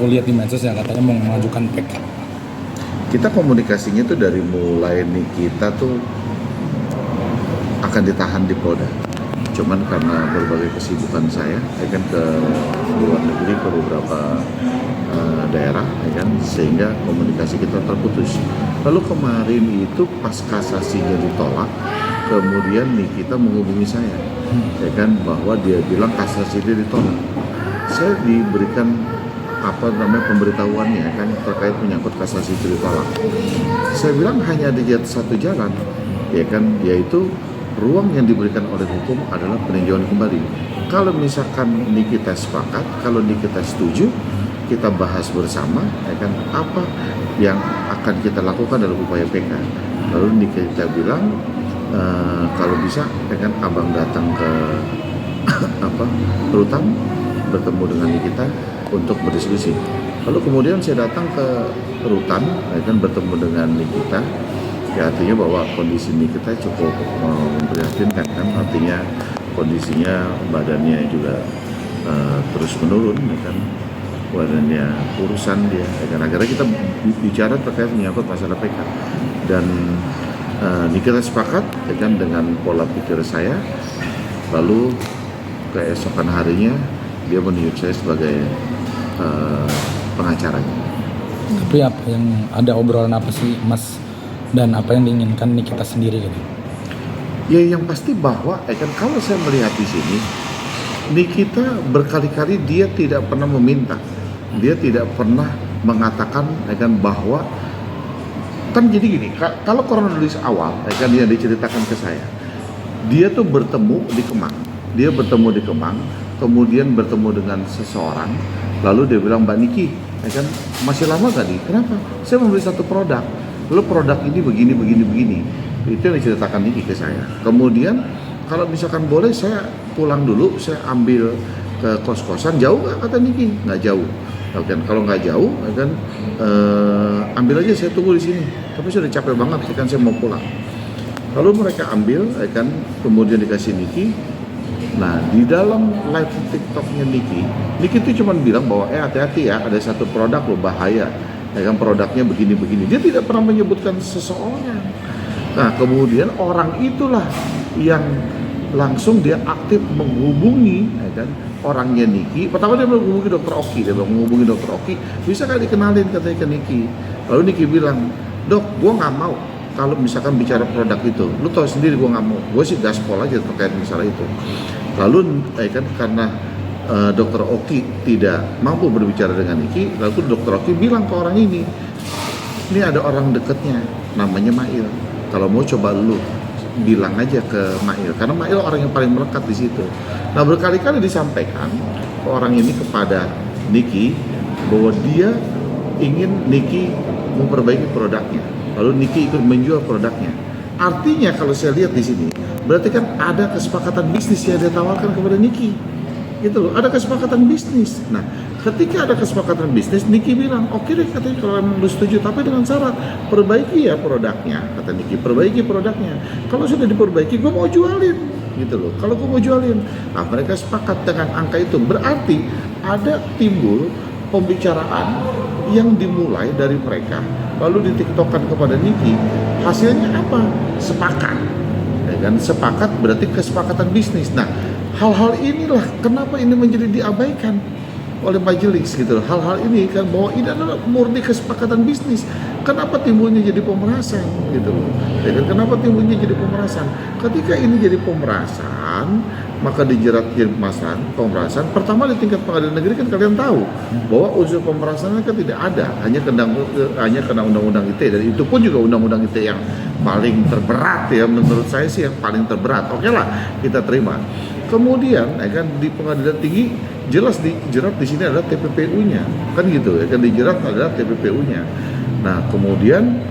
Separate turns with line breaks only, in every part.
aku lihat di medsos ya katanya mau mengajukan PK.
Kita komunikasinya tuh dari mulai nih kita tuh akan ditahan di Polda. Cuman karena berbagai kesibukan saya kan ke luar negeri, ke beberapa daerah, kan, sehingga komunikasi kita terputus. Lalu kemarin itu pas kasasinya ditolak, kemudian nih kita menghubungi saya, kan, bahwa dia bilang kasasi dia ditolak. Saya diberikan pemberitahuannya kan terkait menyangkut kasasi itu ditolak. Saya bilang hanya ada satu jalan, kan, yaitu ruang yang diberikan oleh hukum adalah peninjauan kembali. Kalau misalkan ini kita sepakat, kalau ini kita setuju, kita bahas bersama, kan, apa yang akan kita lakukan dalam upaya PK. Lalu ini kita bilang kalau bisa, kan, abang datang ke rutan bertemu dengan kita untuk berdiskusi. Lalu kemudian saya datang ke rutan, kan, bertemu dengan Nikita. Ya, artinya bahwa kondisi Nikita cukup memprihatinkan, kan, artinya kondisinya badannya juga terus menurun, kan, badannya urusan dia, kan. Akhirnya kita bicara terkait menyangkut masalah PK dan Nikita sepakat, kan, dengan pola pikir saya. Lalu keesokan harinya dia menunjuk saya sebagai pengacaranya.
Tapi apa yang ada obrolan apa sih Mas dan apa yang diinginkan Nikita sendiri gitu?
Ya yang pasti bahwa kan kalau saya melihat di sini Nikita berkali-kali dia tidak pernah meminta, dia tidak pernah mengatakan kan bahwa kan jadi gini, kalau kronologis awal kan dia diceritakan ke saya, dia tuh bertemu di Kemang, kemudian bertemu dengan seseorang, lalu dia bilang, Mbak Niki, kan masih lama tadi, kenapa? Saya membeli satu produk, lalu produk ini begini, itu yang diceritakan Niki ke saya. Kemudian kalau misalkan boleh saya pulang dulu, saya ambil ke kos-kosan, jauh nggak kata Niki? Nggak jauh. Kan kalau nggak jauh, kan ambil aja, saya tunggu di sini. Tapi sudah capek banget, kan saya mau pulang. Lalu mereka ambil, kan, kemudian dikasih Niki. Nah, di dalam live TikToknya Niki itu cuma bilang bahwa hati-hati ya, ada satu produk loh bahaya, kan, produknya begini. Dia tidak pernah menyebutkan seseorang. Nah, kemudian orang itulah yang langsung dia aktif menghubungi, kan, orangnya Niki. Pertama dia menghubungi Dokter Oki, menghubungi Dokter Oki, bisa kali dikenalin katanya ke Niki. Lalu Niki bilang, Dok, gua nggak mau kalau misalkan bicara produk itu, lu tahu sendiri gue nggak mau, gue sih gaspol aja terkait masalah itu. Lalu kan karena Dokter Oki tidak mampu berbicara dengan Niki, lalu Dokter Oki bilang ke orang ini ada orang dekatnya namanya Mail, kalau mau coba lu bilang aja ke Mail, karena Mail orang yang paling melekat di situ. Nah, berkali-kali disampaikan ke orang ini kepada Niki bahwa dia ingin Niki memperbaiki produknya, lalu Niki ikut menjual produknya. Artinya kalau saya lihat di sini, berarti kan ada kesepakatan bisnis yang dia tawarkan kepada Niki, gitu loh. Ada kesepakatan bisnis. Nah, ketika ada kesepakatan bisnis, Niki bilang, oke deh, katanya kalau emang lu setuju, tapi dengan syarat perbaiki ya produknya, kata Niki, perbaiki produknya. Kalau sudah diperbaiki, gue mau jualin, gitu loh. Kalau gue mau jualin, nah mereka sepakat dengan angka itu. Berarti ada timbul pembicaraan yang dimulai dari mereka, lalu ditiktokan kepada Niki. Hasilnya apa? Sepakat, ya kan? Sepakat berarti kesepakatan bisnis. Nah, hal-hal inilah kenapa ini menjadi diabaikan oleh majelis, gitu loh. Hal-hal ini kan bahwa ini adalah murni kesepakatan bisnis. Kenapa timbulnya jadi pemerasan, gitu loh. Ya kan? Kenapa timbulnya jadi pemerasan? Ketika ini jadi pemerasan, maka dijerat pemerasan. Pertama di tingkat pengadilan negeri kan kalian tahu bahwa unsur pemerasan kan tidak ada, hanya kena undang-undang ITE, dan itu pun juga undang-undang ITE yang paling terberat ya, menurut saya sih yang paling terberat. Oke lah, kita terima. Kemudian kan di pengadilan tinggi jelas dijerat di sini adalah TPPU-nya, kan gitu ya, kan dijerat adalah TPPU-nya. Nah, kemudian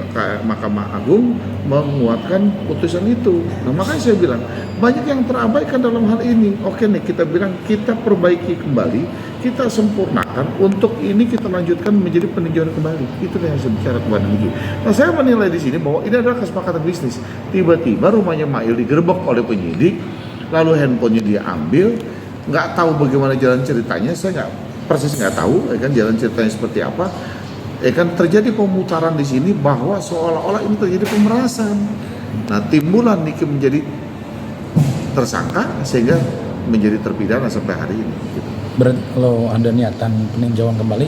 Mahkamah Agung menguatkan putusan itu. Nah, makanya saya bilang banyak yang terabaikan dalam hal ini. Oke nih, kita bilang kita perbaiki kembali, kita sempurnakan, untuk ini kita lanjutkan menjadi peninjauan kembali. Itu yang saya bicara kepada Niki. Nah, saya menilai di sini bahwa ini adalah kesepakatan bisnis. Tiba-tiba rumahnya Mail digerebek oleh penyidik, lalu handphonenya dia ambil, nggak tahu bagaimana jalan ceritanya, saya persis nggak tahu ya kan jalan ceritanya seperti apa. Ya kan terjadi pemutaran di sini bahwa seolah-olah ini terjadi pemerasan. Nah, timbulan Niki menjadi tersangka sehingga menjadi terpidana sampai hari ini. Gitu.
Berarti kalau ada niatan peninjauan kembali,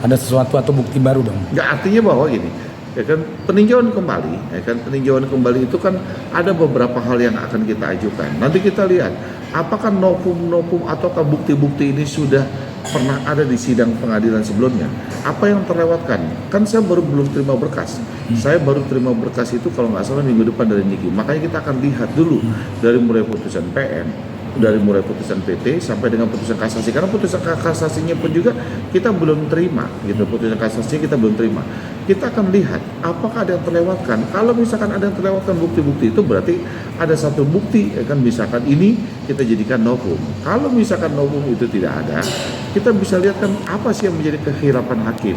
ada sesuatu atau bukti baru dong?
Nggak, artinya bahwa gini, ya kan peninjauan kembali, ya kan peninjauan kembali itu kan ada beberapa hal yang akan kita ajukan. Nanti kita lihat apakah novum ataukah bukti-bukti ini sudah pernah ada di sidang pengadilan sebelumnya. Apa yang terlewatkan? Kan saya belum terima berkas. Saya baru terima berkas itu kalau nggak salah minggu depan dari Niki. Makanya kita akan lihat dulu dari mulai putusan PM, dari mulai putusan PT sampai dengan putusan kasasi. Karena putusan kasasinya pun juga kita belum terima, gitu. Putusan kasasinya kita belum terima. Kita akan lihat apakah ada yang terlewatkan. Kalau misalkan ada yang terlewatkan bukti-bukti itu berarti ada satu bukti, ya kan, misalkan ini kita jadikan novum. Kalau misalkan novum itu tidak ada, kita bisa lihat kan apa sih yang menjadi kekhilafan hakim,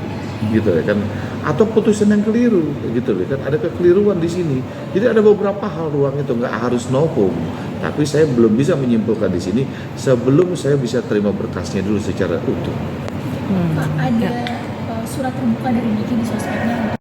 gitu ya kan, atau putusan yang keliru, gitu ya kan, ada kekeliruan di sini. Jadi ada beberapa hal ruang itu nggak harus novum, tapi saya belum bisa menyimpulkan di sini sebelum saya bisa terima berkasnya dulu secara utuh.
Pak, ada surat terbuka dari Niki di sosmednya.